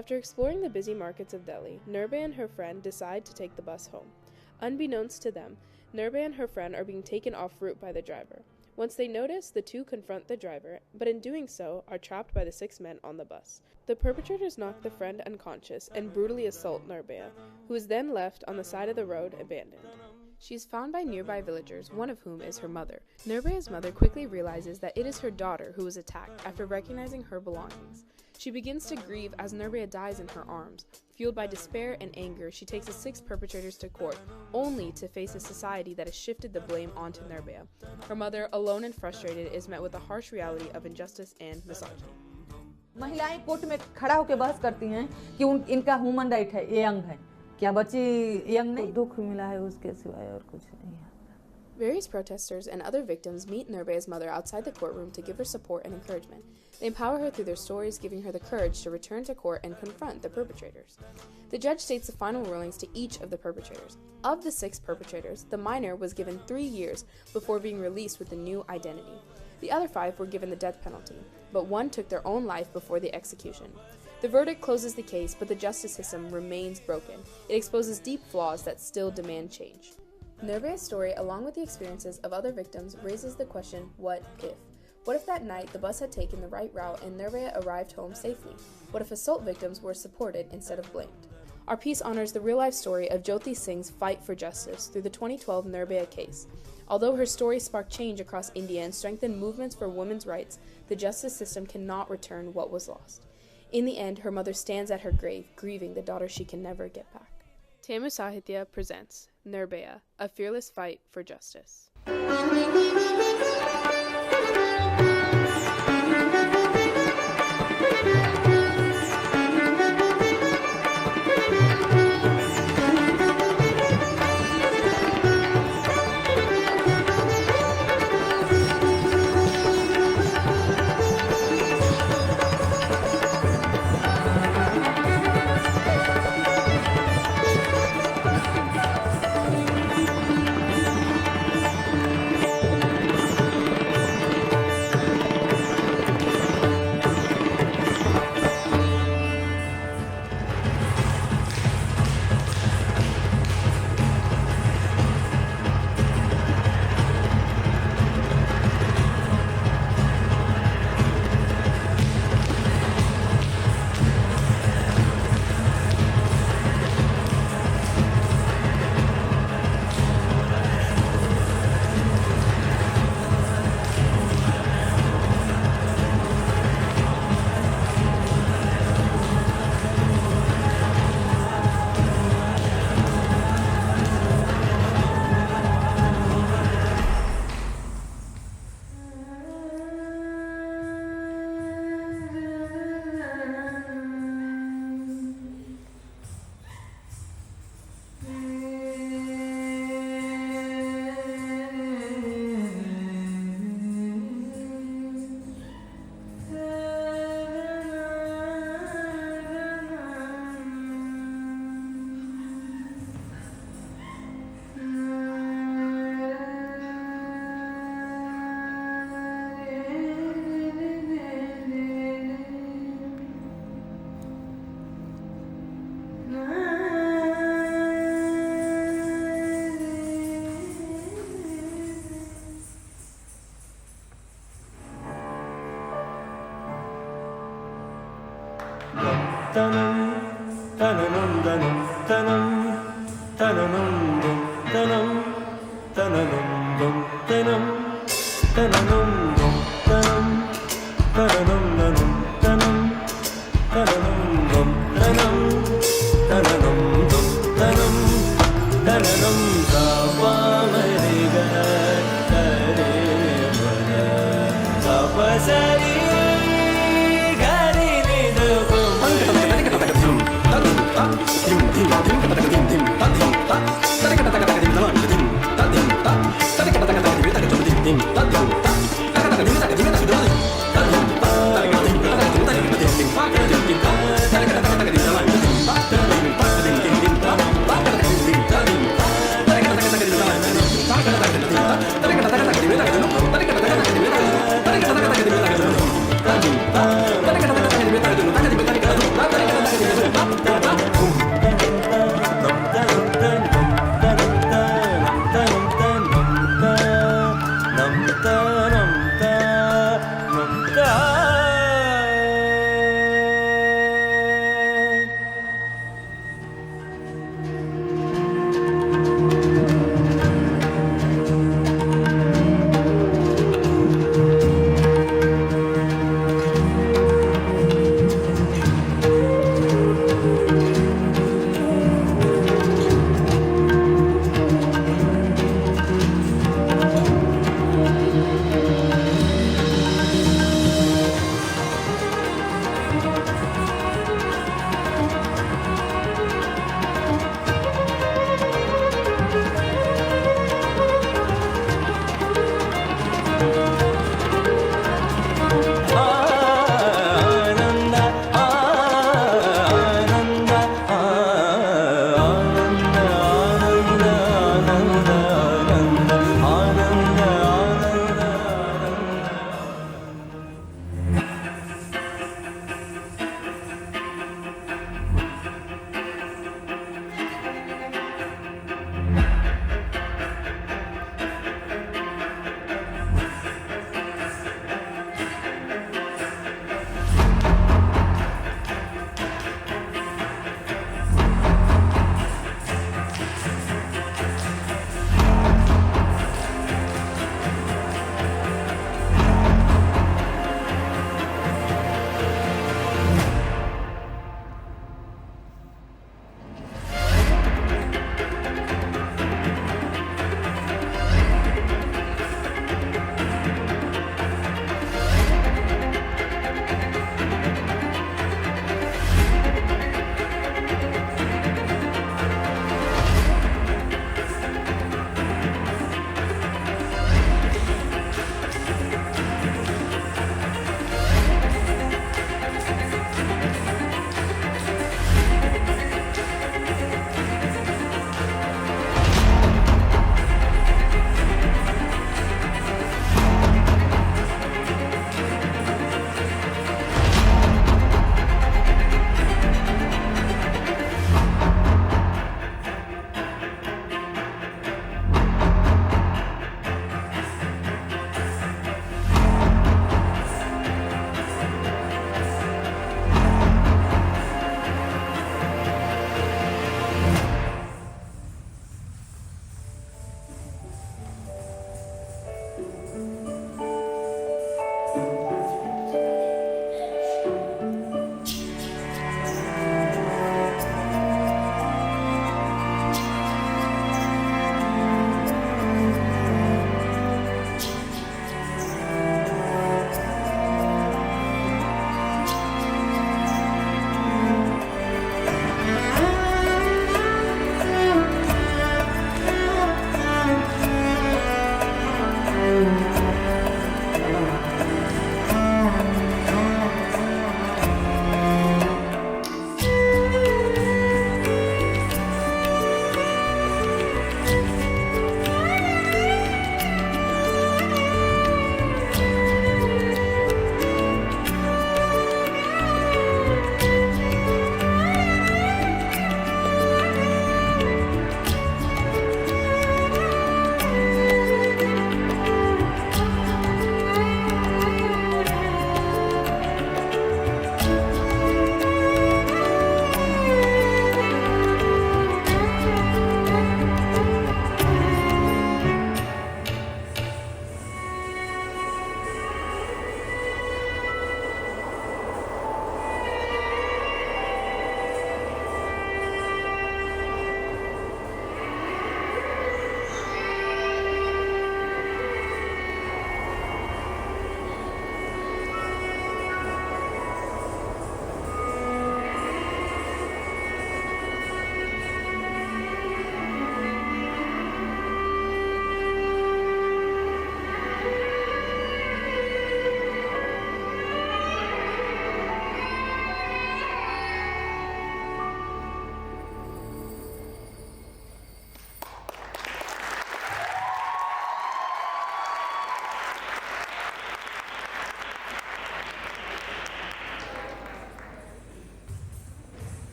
After exploring the busy markets of Delhi, Nurbaya and her friend decide to take the bus home. Unbeknownst to them, Nurbaya and her friend are being taken off route by the driver. Once they notice, the two confront the driver, but in doing so, are trapped by the 6 men on the bus. The perpetrators knock the friend unconscious and brutally assault Nurbaya, who is then left on the side of the road abandoned. She is found by nearby villagers, one of whom is her mother. Nurbaya's mother quickly realizes that it is her daughter who was attacked after recognizing her belongings. She begins to grieve as Nurbaya dies in her arms. Fueled by despair and anger, she takes the 6 perpetrators to court, only to face a society that has shifted the blame onto Nurbaya. Her mother, alone and frustrated, is met with the harsh reality of injustice and misogyny. महिलाएं court में खड़ा होकर बहस करती हैं कि इनका human right है, ये यंग है, क्या बच्ची यंग नहीं? दुख मिला है उसके सिवाय और कुछ नहीं है. Various protesters and other victims meet Nurbaya's mother outside the courtroom to give her support and encouragement. They empower her through their stories, giving her the courage to return to court and confront the perpetrators. The judge states the final rulings to each of the perpetrators. Of the 6 perpetrators, the minor was given 3 years before being released with a new identity. The other 5 were given the death penalty, but one took their own life before the execution. The verdict closes the case, but the justice system remains broken. It exposes deep flaws that still demand change. Nurbaya's story, along with the experiences of other victims, raises the question, what if? What if that night the bus had taken the right route and Nurbaya arrived home safely? What if assault victims were supported instead of blamed? Our piece honors the real-life story of Jyoti Singh's fight for justice through the 2012 Nurbaya case. Although her story sparked change across India and strengthened movements for women's rights, the justice system cannot return what was lost. In the end, her mother stands at her grave, grieving the daughter she can never get back. TAMU Sahithya presents Nurbaya, A Fearless Fight for Justice. Dim